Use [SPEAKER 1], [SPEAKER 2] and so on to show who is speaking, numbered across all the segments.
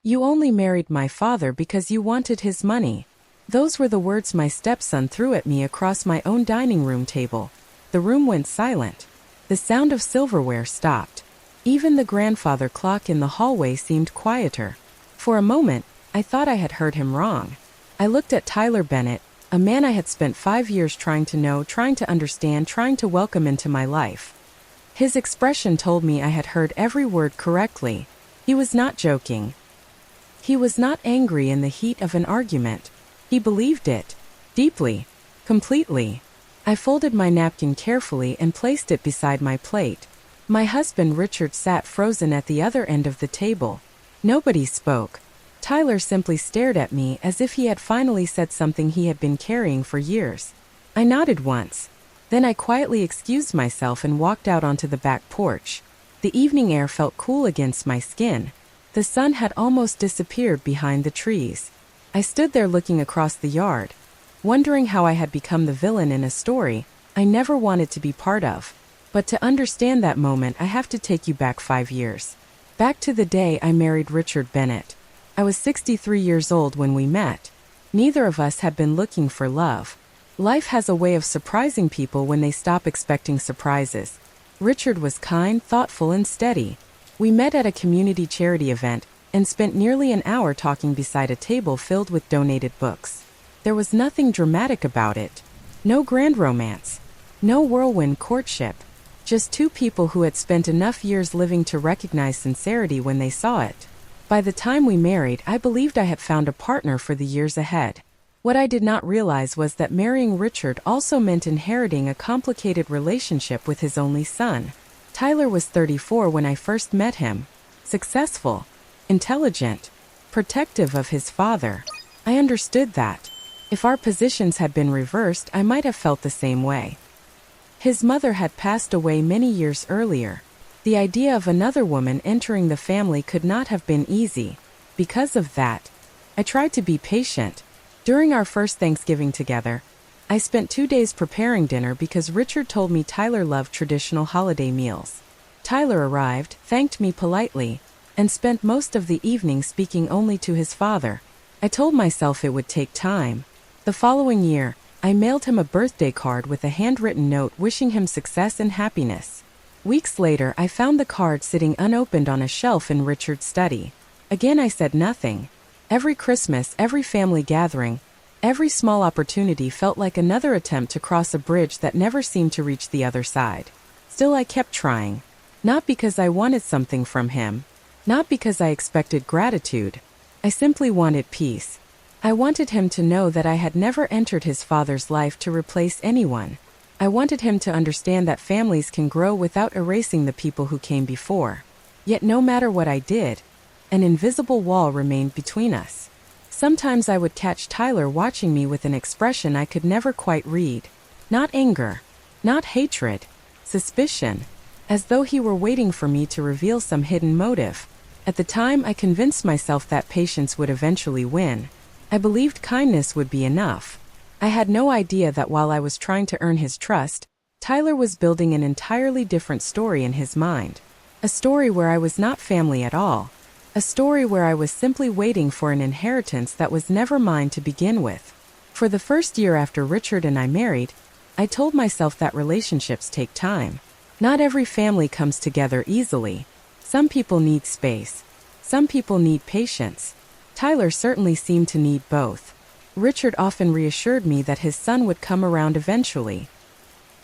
[SPEAKER 1] "You only married my father because you wanted his money." Those were the words my stepson threw at me across my own dining room table. The room went silent. The sound of silverware stopped. Even the grandfather clock in the hallway seemed quieter. For a moment, I thought I had heard him wrong. I looked at Tyler Bennett, a man I had spent 5 years trying to know, trying to understand, trying to welcome into my life. His expression told me I had heard every word correctly. He was not joking. He was not angry in the heat of an argument. He believed it. Deeply. Completely. I folded my napkin carefully and placed it beside my plate. My husband Richard sat frozen at the other end of the table. Nobody spoke. Tyler simply stared at me as if he had finally said something he had been carrying for years. I nodded once. Then I quietly excused myself and walked out onto the back porch. The evening air felt cool against my skin. The sun had almost disappeared behind the trees. I stood there looking across the yard, wondering how I had become the villain in a story I never wanted to be part of. But to understand that moment, I have to take you back 5 years. Back to the day I married Richard Bennett. I was 63 years old when we met. Neither of us had been looking for love. Life has a way of surprising people when they stop expecting surprises. Richard was kind, thoughtful, and steady. We met at a community charity event and spent nearly an hour talking beside a table filled with donated books. There was nothing dramatic about it. No grand romance. No whirlwind courtship. Just two people who had spent enough years living to recognize sincerity when they saw it. By the time we married, I believed I had found a partner for the years ahead. What I did not realize was that marrying Richard also meant inheriting a complicated relationship with his only son. Tyler was 34 when I first met him. Successful. Intelligent. Protective of his father. I understood that. If our positions had been reversed, I might have felt the same way. His mother had passed away many years earlier. The idea of another woman entering the family could not have been easy. Because of that, I tried to be patient. During our first Thanksgiving together, I spent 2 days preparing dinner because Richard told me Tyler loved traditional holiday meals. Tyler arrived, thanked me politely, and spent most of the evening speaking only to his father. I told myself it would take time. The following year, I mailed him a birthday card with a handwritten note wishing him success and happiness. Weeks later, I found the card sitting unopened on a shelf in Richard's study. Again, I said nothing. Every Christmas, every family gathering, every small opportunity felt like another attempt to cross a bridge that never seemed to reach the other side. Still, I kept trying. Not because I wanted something from him. Not because I expected gratitude. I simply wanted peace. I wanted him to know that I had never entered his father's life to replace anyone. I wanted him to understand that families can grow without erasing the people who came before. Yet no matter what I did, an invisible wall remained between us. Sometimes I would catch Tyler watching me with an expression I could never quite read. Not anger. Not hatred. Suspicion. As though he were waiting for me to reveal some hidden motive. At the time, I convinced myself that patience would eventually win. I believed kindness would be enough. I had no idea that while I was trying to earn his trust, Tyler was building an entirely different story in his mind. A story where I was not family at all. A story where I was simply waiting for an inheritance that was never mine to begin with. For the first year after Richard and I married, I told myself that relationships take time. Not every family comes together easily. Some people need space. Some people need patience. Tyler certainly seemed to need both. Richard often reassured me that his son would come around eventually.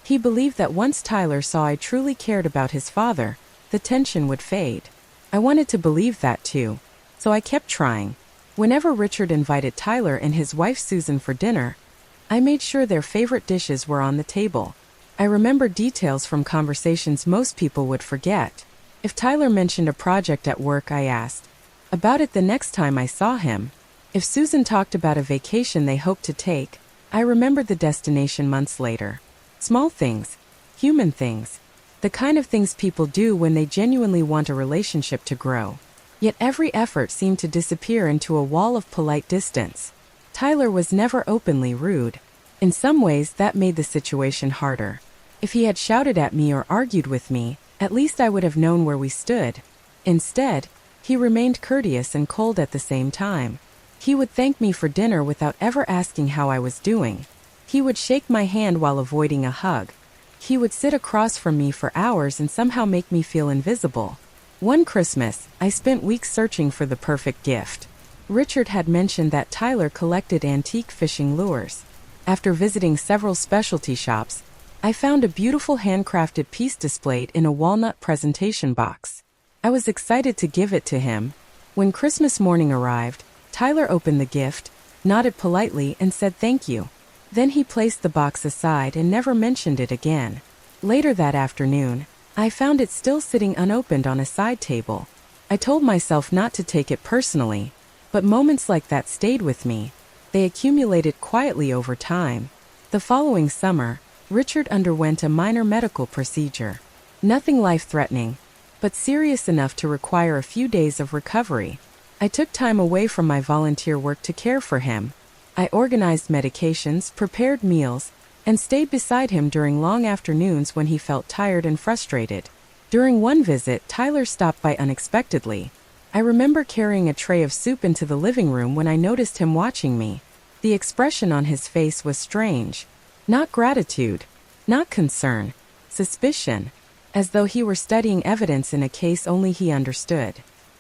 [SPEAKER 1] He believed that once Tyler saw I truly cared about his father, the tension would fade. I wanted to believe that too, so I kept trying. Whenever Richard invited Tyler and his wife Susan for dinner, I made sure their favorite dishes were on the table. I remember details from conversations most people would forget. If Tyler mentioned a project at work, I asked about it the next time I saw him. If Susan talked about a vacation they hoped to take, I remembered the destination months later. Small things. Human things. The kind of things people do when they genuinely want a relationship to grow. Yet every effort seemed to disappear into a wall of polite distance. Tyler was never openly rude. In some ways, that made the situation harder. If he had shouted at me or argued with me, at least I would have known where we stood. Instead, He remained courteous and cold at the same time. He would thank me for dinner without ever asking how I was doing. He would shake my hand while avoiding a hug. He would sit across from me for hours and somehow make me feel invisible. One Christmas, I spent weeks searching for the perfect gift. Richard had mentioned that Tyler collected antique fishing lures. After visiting several specialty shops, I found a beautiful handcrafted piece displayed in a walnut presentation box. I was excited to give it to him. When Christmas morning arrived, Tyler opened the gift, nodded politely, and said thank you. Then he placed the box aside and never mentioned it again. Later that afternoon, I found it still sitting unopened on a side table. I told myself not to take it personally, but moments like that stayed with me. They accumulated quietly over time. The following summer, Richard underwent a minor medical procedure. Nothing life-threatening, but serious enough to require a few days of recovery. I took time away from my volunteer work to care for him. I organized medications, prepared meals, and stayed beside him during long afternoons when he felt tired and frustrated. During one visit, Tyler stopped by unexpectedly. I remember carrying a tray of soup into the living room when I noticed him watching me. The expression on his face was strange. Not gratitude, not concern, suspicion, as though he were studying evidence in a case only he understood.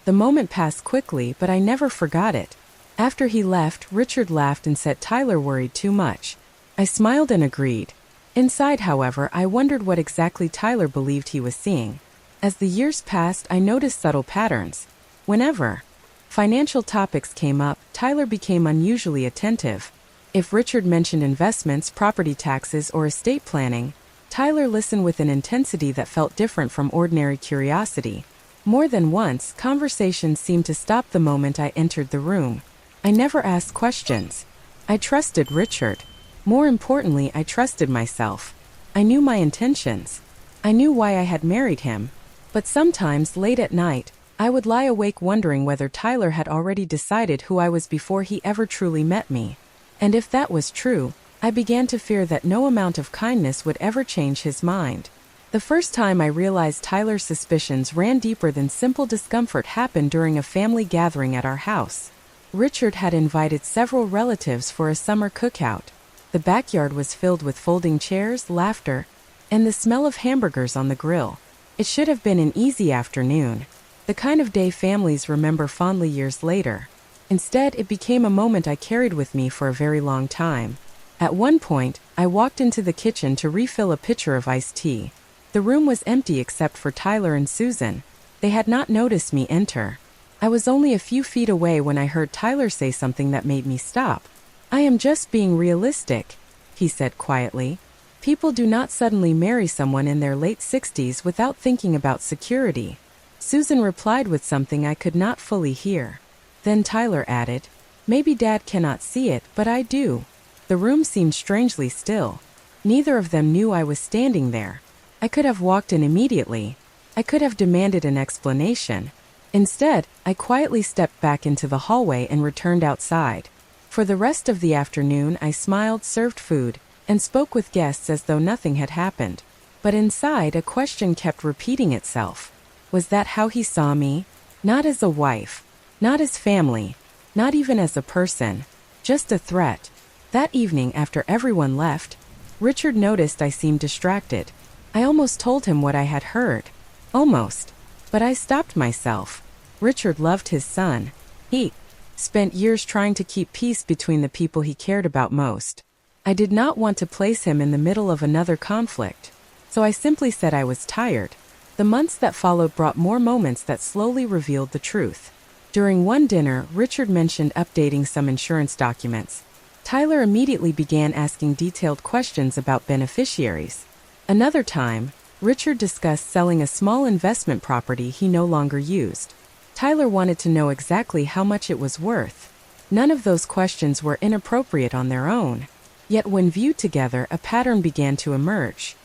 [SPEAKER 1] The moment passed quickly, but I never forgot it. After he left, Richard laughed and said Tyler worried too much. I smiled and agreed. Inside, however, I wondered what exactly Tyler believed he was seeing. As the years passed, I noticed subtle patterns. Whenever financial topics came up, Tyler became unusually attentive. If Richard mentioned investments, property taxes, or estate planning, Tyler listened with an intensity that felt different from ordinary curiosity. More than once, conversations seemed to stop the moment I entered the room. I never asked questions. I trusted Richard. More importantly, I trusted myself. I knew my intentions. I knew why I had married him. But sometimes, late at night, I would lie awake wondering whether Tyler had already decided who I was before he ever truly met me. And if that was true, I began to fear that no amount of kindness would ever change his mind. The first time I realized Tyler's suspicions ran deeper than simple discomfort happened during a family gathering at our house. Richard had invited several relatives for a summer cookout. The backyard was filled with folding chairs, laughter, and the smell of hamburgers on the grill. It should have been an easy afternoon, the kind of day families remember fondly years later. Instead, it became a moment I carried with me for a very long time. At one point, I walked into the kitchen to refill a pitcher of iced tea. The room was empty except for Tyler and Susan. They had not noticed me enter. I was only a few feet away when I heard Tyler say something that made me stop. "I am just being realistic," he said quietly. "People do not suddenly marry someone in their late 60s without thinking about security." Susan replied with something I could not fully hear. Then Tyler added, "Maybe Dad cannot see it, but I do." The room seemed strangely still. Neither of them knew I was standing there. I could have walked in immediately. I could have demanded an explanation. Instead, I quietly stepped back into the hallway and returned outside. For the rest of the afternoon, I smiled, served food, and spoke with guests as though nothing had happened. But inside, a question kept repeating itself. Was that how he saw me? Not as a wife, not as family, not even as a person, just a threat. That evening, after everyone left, Richard noticed I seemed distracted. I almost told him what I had heard. Almost. But I stopped myself. Richard loved his son. He spent years trying to keep peace between the people he cared about most. I did not want to place him in the middle of another conflict, so I simply said I was tired. The months that followed brought more moments that slowly revealed the truth. During one dinner, Richard mentioned updating some insurance documents. Tyler immediately began asking detailed questions about beneficiaries. Another time, Richard discussed selling a small investment property he no longer used. Tyler wanted to know exactly how much it was worth. None of those questions were inappropriate on their own. Yet when viewed together, a pattern began to emerge.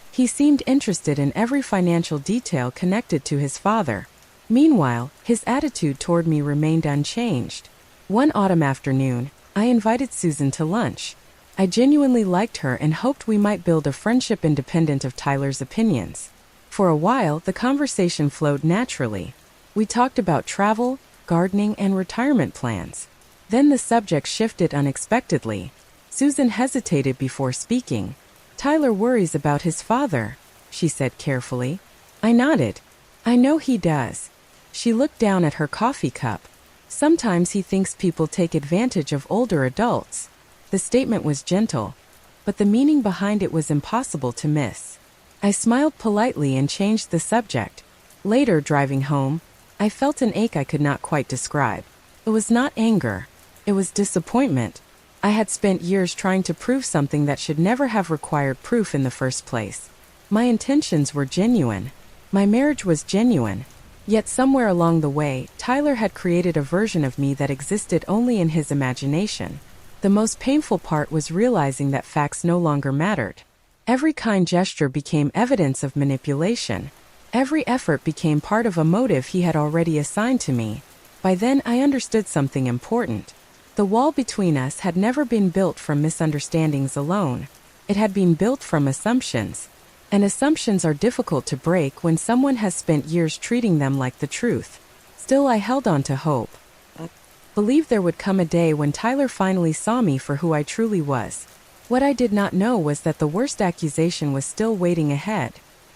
[SPEAKER 1] He seemed interested in every financial detail connected to his father. Meanwhile, his attitude toward me remained unchanged. One autumn afternoon, I invited Susan to lunch. I genuinely liked her and hoped we might build a friendship independent of Tyler's opinions. For a while, the conversation flowed naturally. We talked about travel, gardening, and retirement plans. Then the subject shifted unexpectedly. Susan hesitated before speaking. "Tyler worries about his father," she said carefully. I nodded. "I know he does." She looked down at her coffee cup. "Sometimes he thinks people take advantage of older adults." The statement was gentle, but the meaning behind it was impossible to miss. I smiled politely and changed the subject. Later, driving home, I felt an ache I could not quite describe. It was not anger. It was disappointment. I had spent years trying to prove something that should never have required proof in the first place. My intentions were genuine. My marriage was genuine. Yet somewhere along the way, Tyler had created a version of me that existed only in his imagination. The most painful part was realizing that facts no longer mattered. Every kind gesture became evidence of manipulation. Every effort became part of a motive he had already assigned to me. By then, I understood something important. The wall between us had never been built from misunderstandings alone. It had been built from assumptions. And assumptions are difficult to break when someone has spent years treating them like the truth. Still, I held on to hope. Believed there would come a day when Tyler finally saw me for who I truly was. What I did not know was that the worst accusation was still waiting ahead.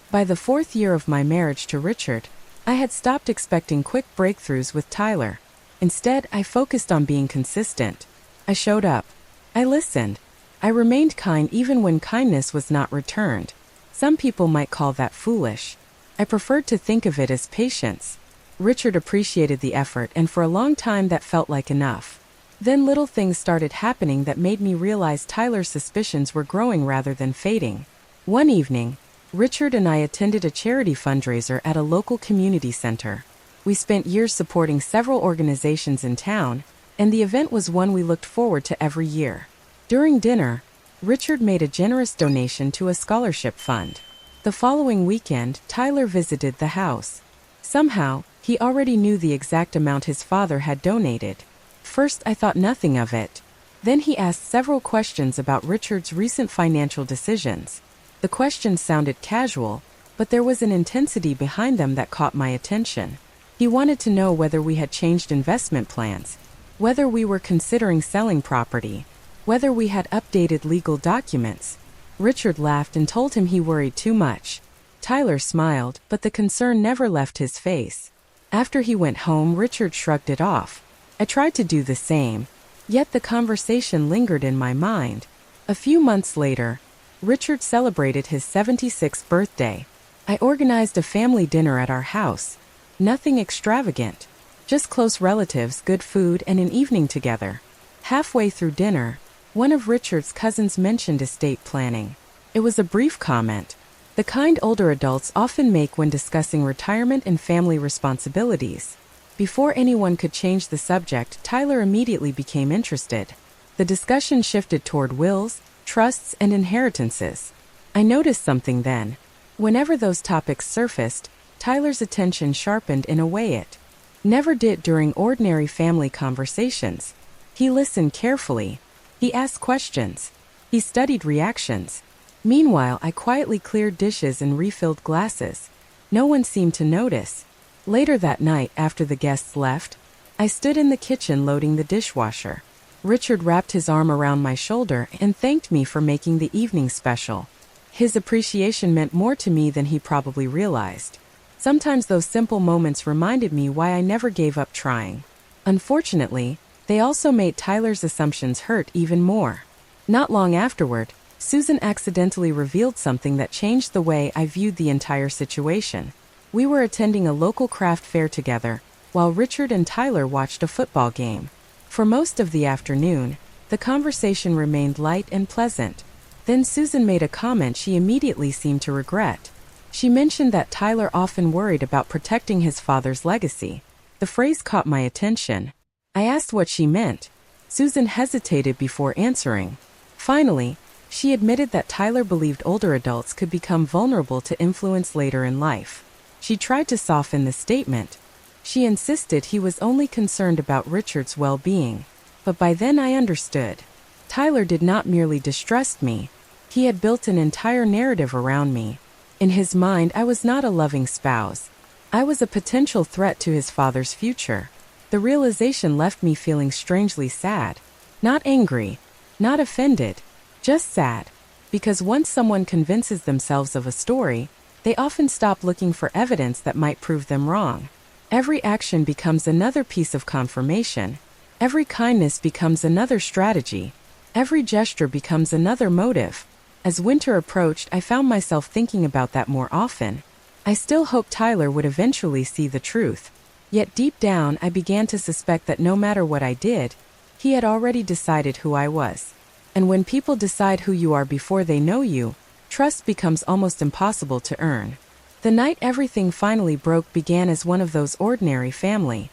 [SPEAKER 1] By the 4th year of my marriage to Richard, I had stopped expecting quick breakthroughs with Tyler. Instead, I focused on being consistent. I showed up. I listened. I remained kind even when kindness was not returned. Some people might call that foolish. I preferred to think of it as patience. Richard appreciated the effort, and for a long time that felt like enough. Then little things started happening that made me realize Tyler's suspicions were growing rather than fading. One evening, Richard and I attended a charity fundraiser at a local community center. We spent years supporting several organizations in town, and the event was one we looked forward to every year. During dinner, Richard made a generous donation to a scholarship fund. The following weekend, Tyler visited the house. Somehow, he already knew the exact amount his father had donated. First, I thought nothing of it. Then he asked several questions about Richard's recent financial decisions. The questions sounded casual, but there was an intensity behind them that caught my attention. He wanted to know whether we had changed investment plans, whether we were considering selling property, whether we had updated legal documents. Richard laughed and told him he worried too much. Tyler smiled, but the concern never left his face. After he went home, Richard shrugged it off. I tried to do the same, yet the conversation lingered in my mind. A few months later, Richard celebrated his 76th birthday. I organized a family dinner at our house. Nothing extravagant, just close relatives, good food, and an evening together. Halfway through dinner, one of Richard's cousins mentioned estate planning. It was a brief comment, the kind older adults often make when discussing retirement and family responsibilities. Before anyone could change the subject, Tyler immediately became interested. The discussion shifted toward wills, trusts, and inheritances. I noticed something then. Whenever those topics surfaced, Tyler's attention sharpened in a way it never did during ordinary family conversations. He listened carefully. He asked questions. He studied reactions. Meanwhile, I quietly cleared dishes and refilled glasses. No one seemed to notice. Later that night, after the guests left, I stood in the kitchen loading the dishwasher. Richard wrapped his arm around my shoulder and thanked me for making the evening special. His appreciation meant more to me than he probably realized. Sometimes those simple moments reminded me why I never gave up trying. Unfortunately, they also made Tyler's assumptions hurt even more. Not long afterward, Susan accidentally revealed something that changed the way I viewed the entire situation. We were attending a local craft fair together, while Richard and Tyler watched a football game. For most of the afternoon, the conversation remained light and pleasant. Then Susan made a comment she immediately seemed to regret. She mentioned that Tyler often worried about protecting his father's legacy. The phrase caught my attention. I asked what she meant. Susan hesitated before answering. Finally, she admitted that Tyler believed older adults could become vulnerable to influence later in life. She tried to soften the statement. She insisted he was only concerned about Richard's well-being. But by then I understood. Tyler did not merely distrust me. He had built an entire narrative around me. In his mind, I was not a loving spouse. I was a potential threat to his father's future. The realization left me feeling strangely sad. Not angry, not offended, just sad. Because once someone convinces themselves of a story, they often stop looking for evidence that might prove them wrong. Every action becomes another piece of confirmation. Every kindness becomes another strategy. Every gesture becomes another motive. As winter approached, I found myself thinking about that more often. I still hoped Tyler would eventually see the truth. Yet deep down, I began to suspect that no matter what I did, he had already decided who I was. And when people decide who you are before they know you, trust becomes almost impossible to earn. The night everything finally broke began as one of those ordinary family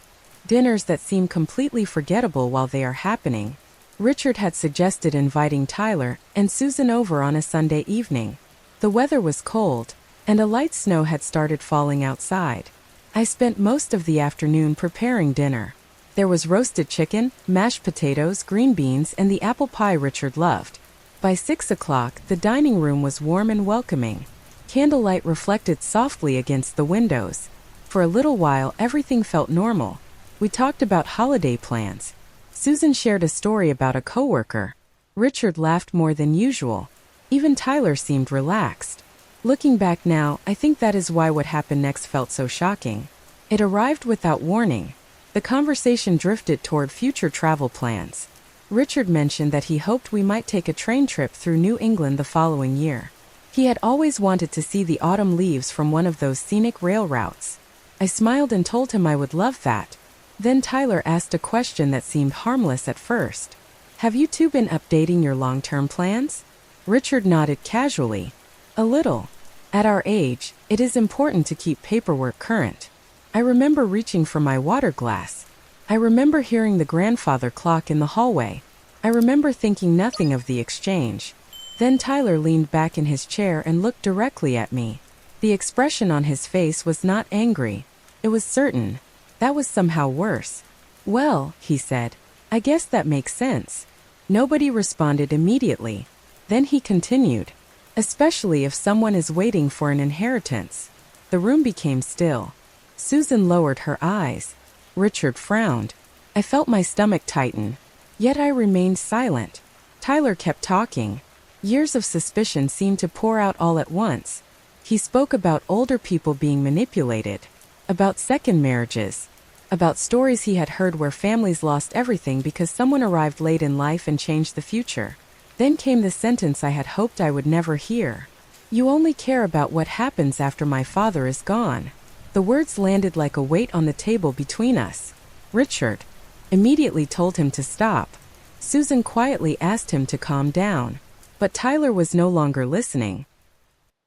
[SPEAKER 1] dinners that seem completely forgettable while they are happening. Richard had suggested inviting Tyler and Susan over on a Sunday evening. The weather was cold, and a light snow had started falling outside. I spent most of the afternoon preparing dinner. There was roasted chicken, mashed potatoes, green beans, and the apple pie Richard loved. By 6 o'clock, the dining room was warm and welcoming. Candlelight reflected softly against the windows. For a little while, everything felt normal. We talked about holiday plans. Susan shared a story about a coworker. Richard laughed more than usual. Even Tyler seemed relaxed. Looking back now, I think that is why what happened next felt so shocking. It arrived without warning. The conversation drifted toward future travel plans. Richard mentioned that he hoped we might take a train trip through New England the following year. He had always wanted to see the autumn leaves from one of those scenic rail routes. I smiled and told him I would love that. Then Tyler asked a question that seemed harmless at first. Have you two been updating your long-term plans? Richard nodded casually. A little. At our age, it is important to keep paperwork current. I remember reaching for my water glass. I remember hearing the grandfather clock in the hallway. I remember thinking nothing of the exchange. Then Tyler leaned back in his chair and looked directly at me. The expression on his face was not angry. It was certain. That was somehow worse. Well, he said, I guess that makes sense. Nobody responded immediately. Then he continued. Especially if someone is waiting for an inheritance. The room became still. Susan lowered her eyes. Richard frowned. I felt my stomach tighten. Yet I remained silent. Tyler kept talking. Years of suspicion seemed to pour out all at once. He spoke about older people being manipulated, about second marriages, about stories he had heard where families lost everything because someone arrived late in life and changed the future. Then came the sentence I had hoped I would never hear. You only care about what happens after my father is gone. The words landed like a weight on the table between us. Richard immediately told him to stop. Susan quietly asked him to calm down. But Tyler was no longer listening.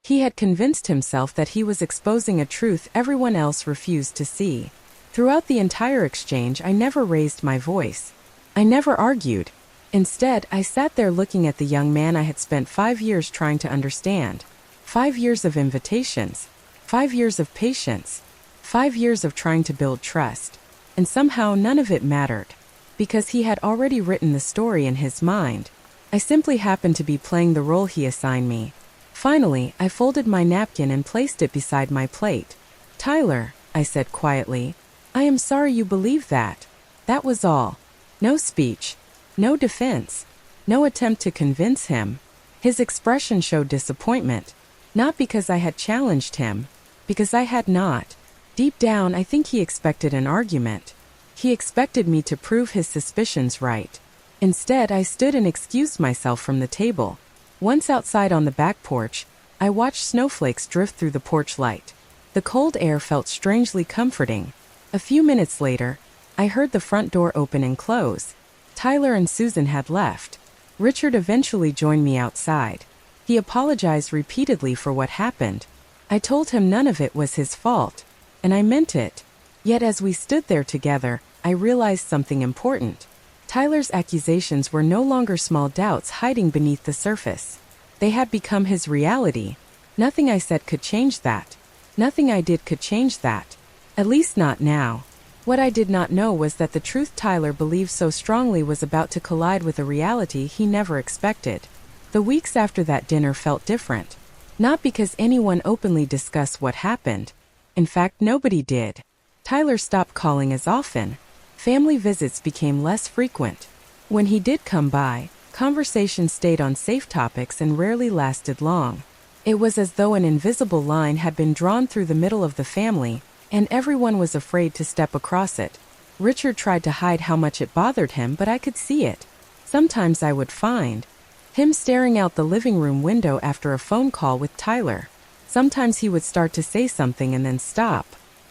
[SPEAKER 1] He had convinced himself that he was exposing a truth everyone else refused to see. Throughout the entire exchange, I never raised my voice. I never argued. Instead, I sat there looking at the young man I had spent 5 years trying to understand. 5 years of invitations. 5 years of patience. 5 years of trying to build trust. And somehow none of it mattered. Because he had already written the story in his mind. I simply happened to be playing the role he assigned me. Finally, I folded my napkin and placed it beside my plate. Tyler, I said quietly, I am sorry you believe that. That was all. No speech. No defense. No attempt to convince him. His expression showed disappointment. Not because I had challenged him. Because I had not. Deep down, I think he expected an argument. He expected me to prove his suspicions right. Instead, I stood and excused myself from the table. Once outside on the back porch, I watched snowflakes drift through the porch light. The cold air felt strangely comforting. A few minutes later, I heard the front door open and close. Tyler and Susan had left. Richard eventually joined me outside. He apologized repeatedly for what happened. I told him none of it was his fault, and I meant it. Yet as we stood there together, I realized something important. Tyler's accusations were no longer small doubts hiding beneath the surface. They had become his reality. Nothing I said could change that. Nothing I did could change that. At least not now. What I did not know was that the truth Tyler believed so strongly was about to collide with a reality he never expected. The weeks after that dinner felt different. Not because anyone openly discussed what happened. In fact, nobody did. Tyler stopped calling as often. Family visits became less frequent. When he did come by, conversation stayed on safe topics and rarely lasted long. It was as though an invisible line had been drawn through the middle of the family, and everyone was afraid to step across it. Richard tried to hide how much it bothered him, but I could see it. Sometimes I would find him staring out the living room window after a phone call with Tyler. Sometimes he would start to say something and then stop.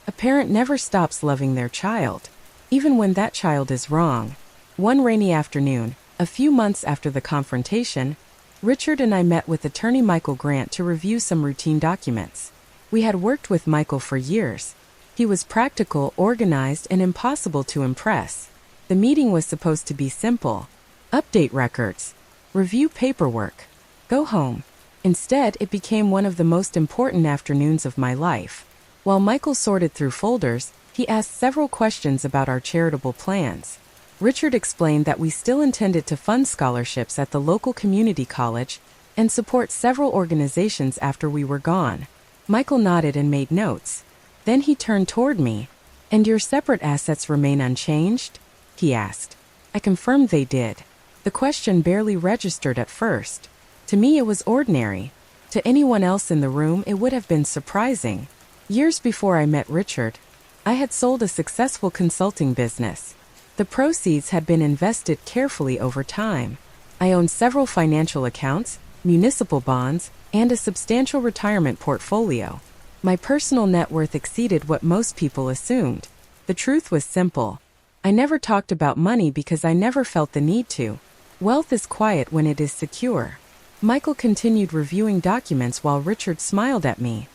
[SPEAKER 1] A parent never stops loving their child, even when that child is wrong. One rainy afternoon, a few months after the confrontation, Richard and I met with attorney Michael Grant to review some routine documents. We had worked with Michael for years. He was practical, organized, and impossible to impress. The meeting was supposed to be simple. Update records. Review paperwork. Go home. Instead, it became one of the most important afternoons of my life. While Michael sorted through folders, he asked several questions about our charitable plans. Richard explained that we still intended to fund scholarships at the local community college and support several organizations after we were gone. Michael nodded and made notes. Then he turned toward me. "And your separate assets remain unchanged?" he asked. I confirmed they did. The question barely registered at first. To me, it was ordinary. To anyone else in the room, it would have been surprising. Years before I met Richard, I had sold a successful consulting business. The proceeds had been invested carefully over time. I owned several financial accounts, municipal bonds, and a substantial retirement portfolio. My personal net worth exceeded what most people assumed. The truth was simple. I never talked about money because I never felt the need to. Wealth is quiet when it is secure. Michael continued reviewing documents while Richard smiled at me.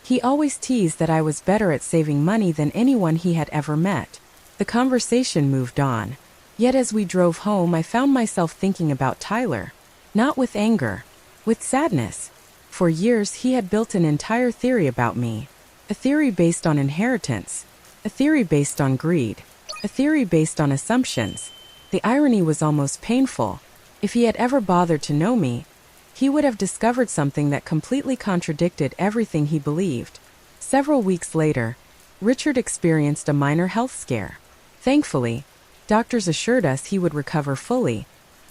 [SPEAKER 1] He always teased that I was better at saving money than anyone he had ever met. The conversation moved on. Yet as we drove home, I found myself thinking about Tyler. Not with anger, with sadness. For years, he had built an entire theory about me. A theory based on inheritance. A theory based on greed. A theory based on assumptions. The irony was almost painful. If he had ever bothered to know me, he would have discovered something that completely contradicted everything he believed. Several weeks later, Richard experienced a minor health scare. Thankfully, doctors assured us he would recover fully,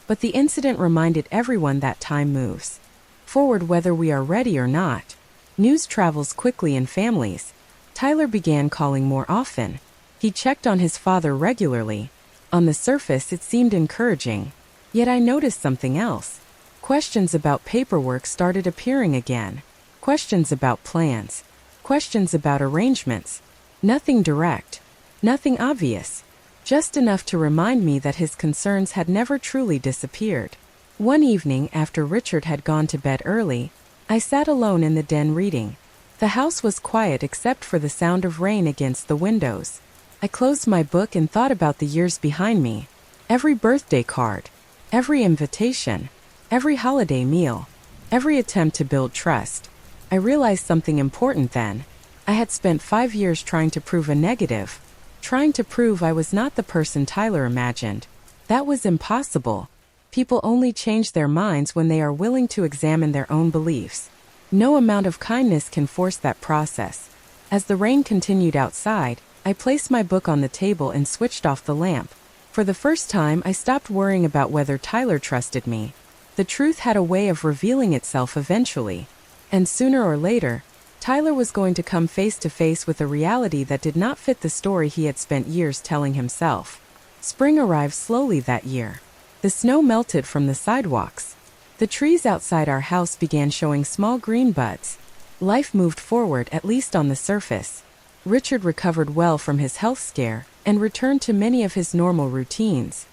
[SPEAKER 1] but the incident reminded everyone that time moves forward whether we are ready or not. News travels quickly in families. Tyler began calling more often. He checked on his father regularly. On the surface, it seemed encouraging. Yet I noticed something else. Questions about paperwork started appearing again. Questions about plans. Questions about arrangements. Nothing direct. Nothing obvious. Just enough to remind me that his concerns had never truly disappeared. One evening, after Richard had gone to bed early, I sat alone in the den reading. The house was quiet except for the sound of rain against the windows. I closed my book and thought about the years behind me. Every birthday card. Every invitation. Every holiday meal. Every attempt to build trust. I realized something important then. I had spent 5 years trying to prove a negative. Trying to prove I was not the person Tyler imagined. That was impossible. People only change their minds when they are willing to examine their own beliefs. No amount of kindness can force that process. As the rain continued outside, I placed my book on the table and switched off the lamp. For the first time, I stopped worrying about whether Tyler trusted me. The truth had a way of revealing itself eventually. And sooner or later, Tyler was going to come face to face with a reality that did not fit the story he had spent years telling himself. Spring arrived slowly that year. The snow melted from the sidewalks. The trees outside our house began showing small green buds. Life moved forward, at least on the surface. Richard recovered well from his health scare and returned to many of his normal routines.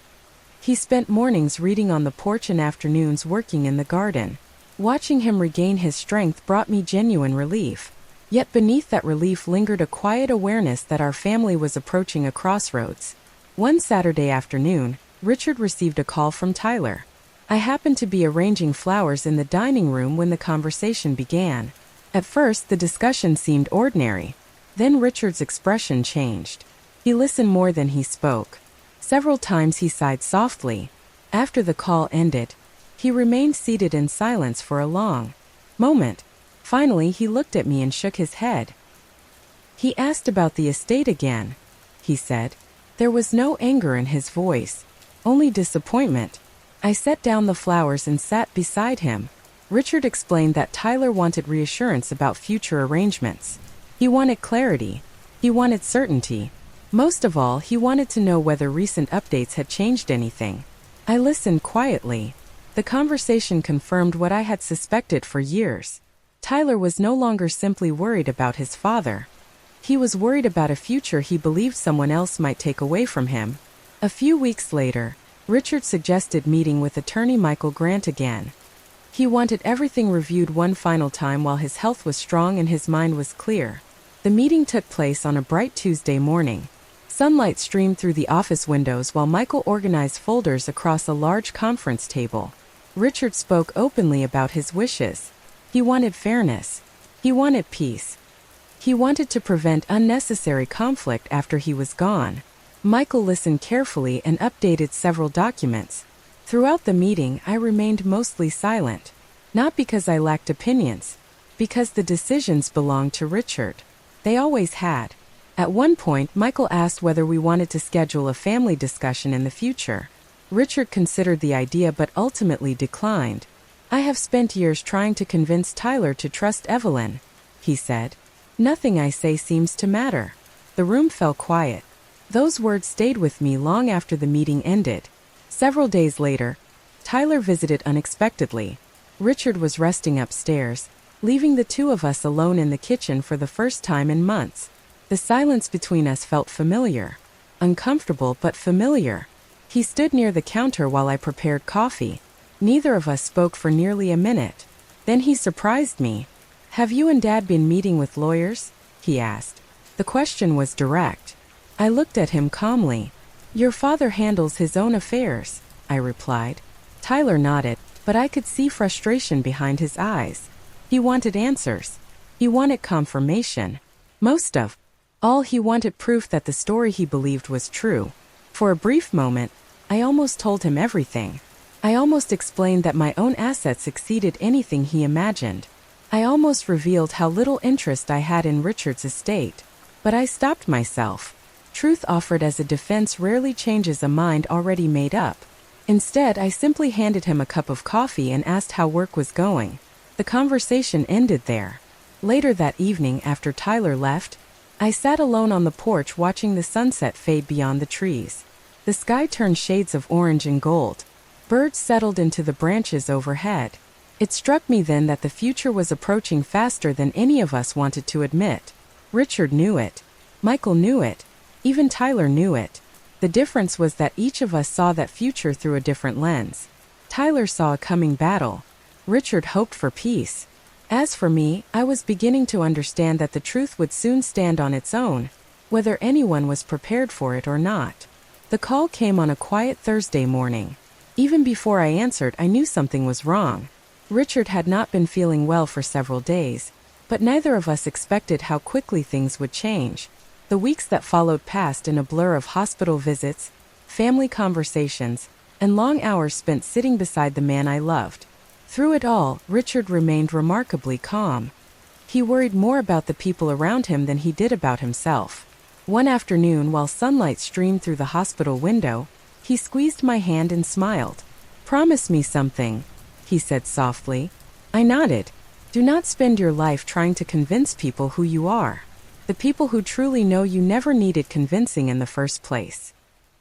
[SPEAKER 1] He spent mornings reading on the porch and afternoons working in the garden. Watching him regain his strength brought me genuine relief. Yet beneath that relief lingered a quiet awareness that our family was approaching a crossroads. One Saturday afternoon, Richard received a call from Tyler. I happened to be arranging flowers in the dining room when the conversation began. At first, the discussion seemed ordinary. Then Richard's expression changed. He listened more than he spoke. Several times he sighed softly. After the call ended, he remained seated in silence for a long moment. Finally, he looked at me and shook his head. He asked about the estate again, he said. There was no anger in his voice, only disappointment. I set down the flowers and sat beside him. Richard explained that Tyler wanted reassurance about future arrangements. He wanted clarity. He wanted certainty. Most of all, he wanted to know whether recent updates had changed anything. I listened quietly. The conversation confirmed what I had suspected for years. Tyler was no longer simply worried about his father. He was worried about a future he believed someone else might take away from him. A few weeks later, Richard suggested meeting with attorney Michael Grant again. He wanted everything reviewed one final time while his health was strong and his mind was clear. The meeting took place on a bright Tuesday morning. Sunlight streamed through the office windows while Michael organized folders across a large conference table. Richard spoke openly about his wishes. He wanted fairness. He wanted peace. He wanted to prevent unnecessary conflict after he was gone. Michael listened carefully and updated several documents. Throughout the meeting, I remained mostly silent. Not because I lacked opinions, because the decisions belonged to Richard. They always had. At one point, Michael asked whether we wanted to schedule a family discussion in the future. Richard considered the idea but ultimately declined. I have spent years trying to convince Tyler to trust Evelyn, he said. Nothing I say seems to matter. The room fell quiet. Those words stayed with me long after the meeting ended. Several days later, Tyler visited unexpectedly. Richard was resting upstairs, leaving the two of us alone in the kitchen for the first time in months. The silence between us felt familiar. Uncomfortable but familiar. He stood near the counter while I prepared coffee. Neither of us spoke for nearly a minute. Then he surprised me. "Have you and Dad been meeting with lawyers?" he asked. The question was direct. I looked at him calmly. "Your father handles his own affairs," I replied. Tyler nodded, but I could see frustration behind his eyes. He wanted answers. He wanted confirmation. Most of all, he wanted proof that the story he believed was true. For a brief moment, I almost told him everything. I almost explained that my own assets exceeded anything he imagined. I almost revealed how little interest I had in Richard's estate. But I stopped myself. Truth offered as a defense rarely changes a mind already made up. Instead, I simply handed him a cup of coffee and asked how work was going. The conversation ended there. Later that evening, after Tyler left, I sat alone on the porch watching the sunset fade beyond the trees. The sky turned shades of orange and gold. Birds settled into the branches overhead. It struck me then that the future was approaching faster than any of us wanted to admit. Richard knew it. Michael knew it. Even Tyler knew it. The difference was that each of us saw that future through a different lens. Tyler saw a coming battle. Richard hoped for peace. As for me, I was beginning to understand that the truth would soon stand on its own, whether anyone was prepared for it or not. The call came on a quiet Thursday morning. Even before I answered, I knew something was wrong. Richard had not been feeling well for several days, but neither of us expected how quickly things would change. The weeks that followed passed in a blur of hospital visits, family conversations, and long hours spent sitting beside the man I loved. Through it all, Richard remained remarkably calm. He worried more about the people around him than he did about himself. One afternoon, while sunlight streamed through the hospital window, he squeezed my hand and smiled. "Promise me something," he said softly. I nodded. "Do not spend your life trying to convince people who you are. The people who truly know you never needed convincing in the first place."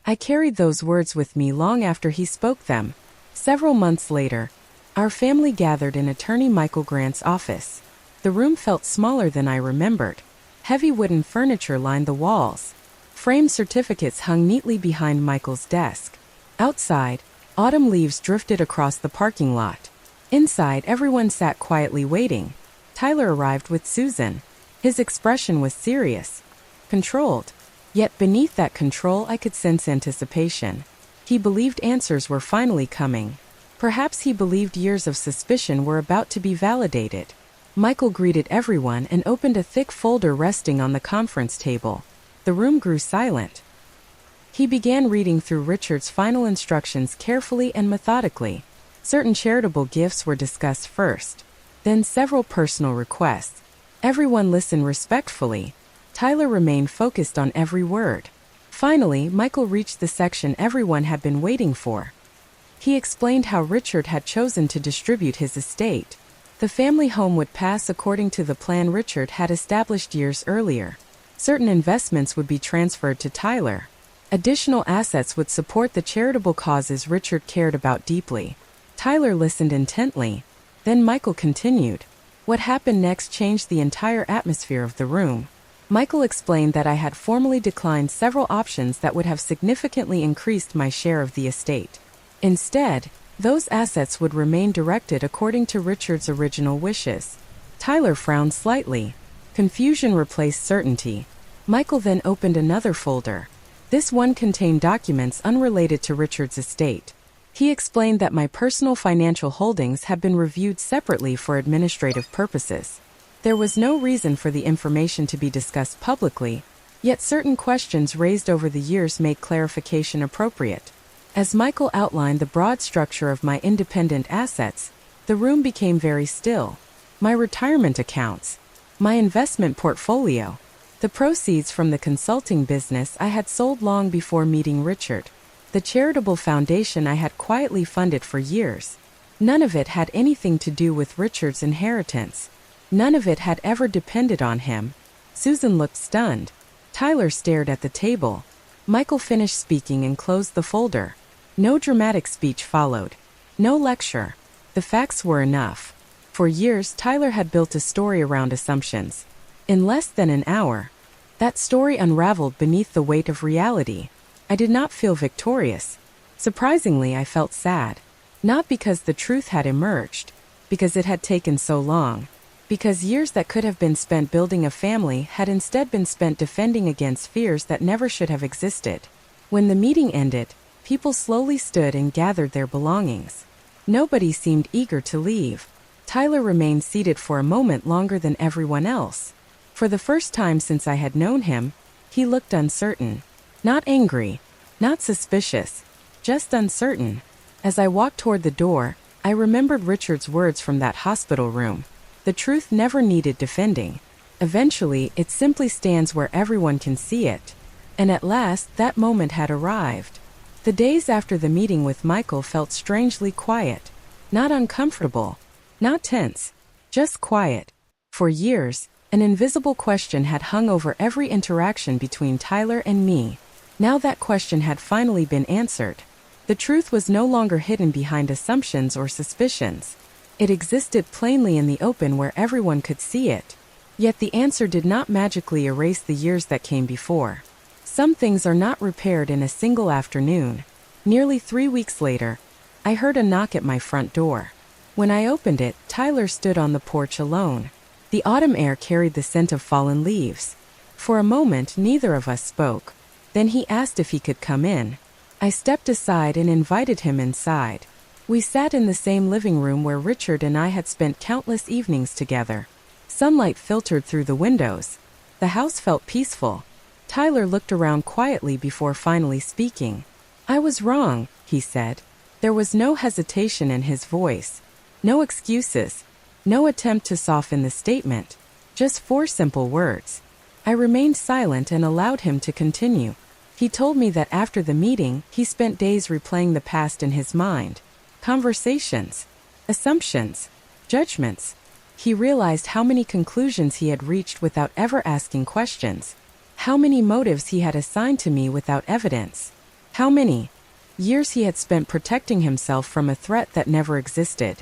[SPEAKER 1] I carried those words with me long after he spoke them. Several months later, our family gathered in attorney Michael Grant's office. The room felt smaller than I remembered. Heavy wooden furniture lined the walls. Framed certificates hung neatly behind Michael's desk. Outside, autumn leaves drifted across the parking lot. Inside, everyone sat quietly waiting. Tyler arrived with Susan. His expression was serious, controlled. Yet beneath that control, I could sense anticipation. He believed answers were finally coming. Perhaps he believed years of suspicion were about to be validated. Michael greeted everyone and opened a thick folder resting on the conference table. The room grew silent. He began reading through Richard's final instructions carefully and methodically. Certain charitable gifts were discussed first, then several personal requests. Everyone listened respectfully. Tyler remained focused on every word. Finally, Michael reached the section everyone had been waiting for. He explained how Richard had chosen to distribute his estate. The family home would pass according to the plan Richard had established years earlier. Certain investments would be transferred to Tyler. Additional assets would support the charitable causes Richard cared about deeply. Tyler listened intently. Then Michael continued. What happened next changed the entire atmosphere of the room. Michael explained that I had formally declined several options that would have significantly increased my share of the estate. Instead, those assets would remain directed according to Richard's original wishes. Tyler frowned slightly. Confusion replaced certainty. Michael then opened another folder. This one contained documents unrelated to Richard's estate. He explained that my personal financial holdings had been reviewed separately for administrative purposes. There was no reason for the information to be discussed publicly, yet certain questions raised over the years made clarification appropriate. As Michael outlined the broad structure of my independent assets, the room became very still. My retirement accounts, my investment portfolio, the proceeds from the consulting business I had sold long before meeting Richard, the charitable foundation I had quietly funded for years. None of it had anything to do with Richard's inheritance. None of it had ever depended on him. Susan looked stunned. Tyler stared at the table. Michael finished speaking and closed the folder. No dramatic speech followed. No lecture. The facts were enough. For years, Tyler had built a story around assumptions. In less than an hour, that story unraveled beneath the weight of reality. I did not feel victorious. Surprisingly, I felt sad. Not because the truth had emerged, because it had taken so long. Because years that could have been spent building a family had instead been spent defending against fears that never should have existed. When the meeting ended, people slowly stood and gathered their belongings. Nobody seemed eager to leave. Tyler remained seated for a moment longer than everyone else. For the first time since I had known him, he looked uncertain. Not angry, not suspicious, just uncertain. As I walked toward the door, I remembered Richard's words from that hospital room. The truth never needed defending. Eventually, it simply stands where everyone can see it. And at last, that moment had arrived. The days after the meeting with Michael felt strangely quiet. Not uncomfortable, not tense, just quiet. For years, an invisible question had hung over every interaction between Tyler and me. Now that question had finally been answered. The truth was no longer hidden behind assumptions or suspicions. It existed plainly in the open where everyone could see it. Yet the answer did not magically erase the years that came before. Some things are not repaired in a single afternoon. Nearly 3 weeks later, I heard a knock at my front door. When I opened it, Tyler stood on the porch alone. The autumn air carried the scent of fallen leaves. For a moment, neither of us spoke. Then he asked if he could come in. I stepped aside and invited him inside. We sat in the same living room where Richard and I had spent countless evenings together. Sunlight filtered through the windows. The house felt peaceful. Tyler looked around quietly before finally speaking. I was wrong, he said. There was no hesitation in his voice. No excuses. No attempt to soften the statement. Just 4 simple words. I remained silent and allowed him to continue. He told me that after the meeting, he spent days replaying the past in his mind. Conversations, assumptions, judgments. He realized how many conclusions he had reached without ever asking questions. How many motives he had assigned to me without evidence. How many years he had spent protecting himself from a threat that never existed.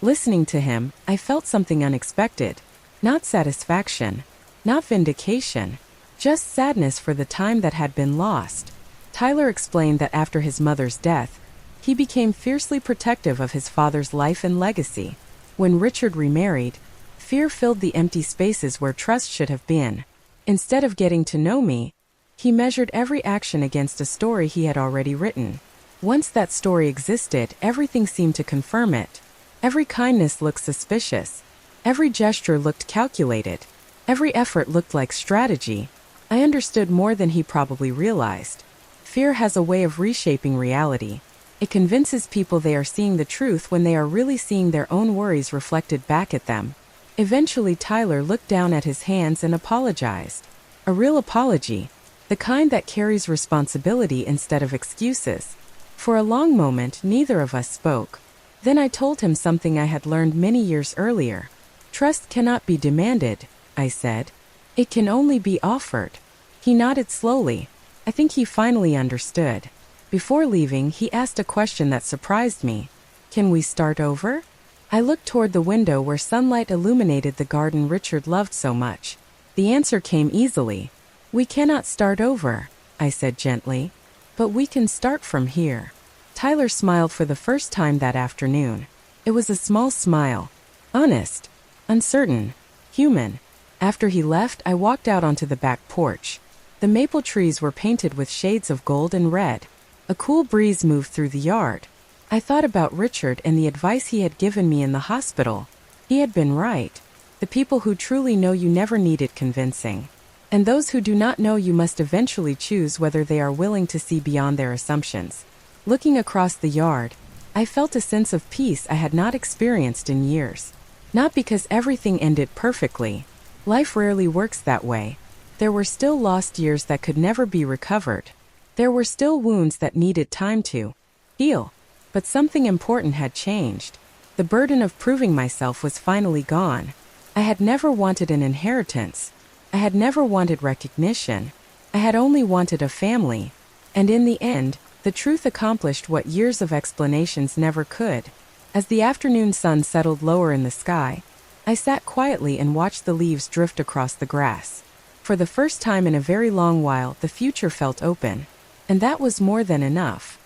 [SPEAKER 1] Listening to him, I felt something unexpected. Not satisfaction, not vindication, just sadness for the time that had been lost. Tyler explained that after his mother's death, he became fiercely protective of his father's life and legacy. When Richard remarried, fear filled the empty spaces where trust should have been. Instead of getting to know me, he measured every action against a story he had already written. Once that story existed, everything seemed to confirm it. Every kindness looked suspicious. Every gesture looked calculated. Every effort looked like strategy. I understood more than he probably realized. Fear has a way of reshaping reality. It convinces people they are seeing the truth when they are really seeing their own worries reflected back at them. Eventually, Tyler looked down at his hands and apologized. A real apology, the kind that carries responsibility instead of excuses. For a long moment, neither of us spoke. Then I told him something I had learned many years earlier. Trust cannot be demanded, I said. It can only be offered. He nodded slowly. I think he finally understood. Before leaving, he asked a question that surprised me. Can we start over? I looked toward the window where sunlight illuminated the garden Richard loved so much. The answer came easily. We cannot start over, I said gently. But we can start from here. Tyler smiled for the first time that afternoon. It was a small smile. Honest, uncertain, human. After he left, I walked out onto the back porch. The maple trees were painted with shades of gold and red. A cool breeze moved through the yard. I thought about Richard and the advice he had given me in the hospital. He had been right. The people who truly know you never needed convincing. And those who do not know you must eventually choose whether they are willing to see beyond their assumptions. Looking across the yard, I felt a sense of peace I had not experienced in years. Not because everything ended perfectly. Life rarely works that way. There were still lost years that could never be recovered. There were still wounds that needed time to heal. But something important had changed. The burden of proving myself was finally gone. I had never wanted an inheritance. I had never wanted recognition. I had only wanted a family. And in the end, the truth accomplished what years of explanations never could. As the afternoon sun settled lower in the sky, I sat quietly and watched the leaves drift across the grass. For the first time in a very long while, the future felt open. And that was more than enough.